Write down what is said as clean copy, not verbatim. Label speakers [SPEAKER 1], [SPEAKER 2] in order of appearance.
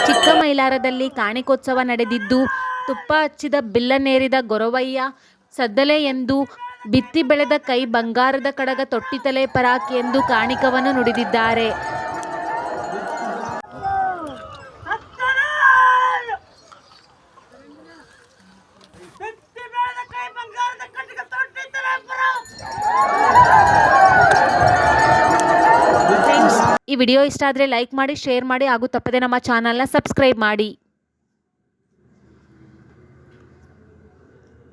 [SPEAKER 1] ಚಿಕ್ಕಮೈಲಾರದಲ್ಲಿ ಕಾಣಿಕೋತ್ಸವ ನಡೆದಿದ್ದು, ತುಪ್ಪ ಹಚ್ಚಿದ ಬಿಲ್ಲನೇರಿದ ಗೊರವಯ್ಯ ಸದ್ದಲೆ ಎಂದು, ಬಿತ್ತಿ ಬೆಳೆದ ಕೈ ಬಂಗಾರದ ಕಡಗ ತೊಟ್ಟಿತಲೆ ಪರಾಕ್ ಎಂದು ಕಾಣಿಕವನ್ನು ನುಡಿದಿದ್ದಾರೆ. ಫ್ರೆಂಡ್ಸ್, ಈ ವಿಡಿಯೋ ಇಷ್ಟ ಆದರೆ ಲೈಕ್ ಮಾಡಿ, ಶೇರ್ ಮಾಡಿ ಹಾಗೂ ತಪ್ಪದೆ ನಮ್ಮ ಚಾನಲ್ನ ಸಬ್ಸ್ಕ್ರೈಬ್ ಮಾಡಿ.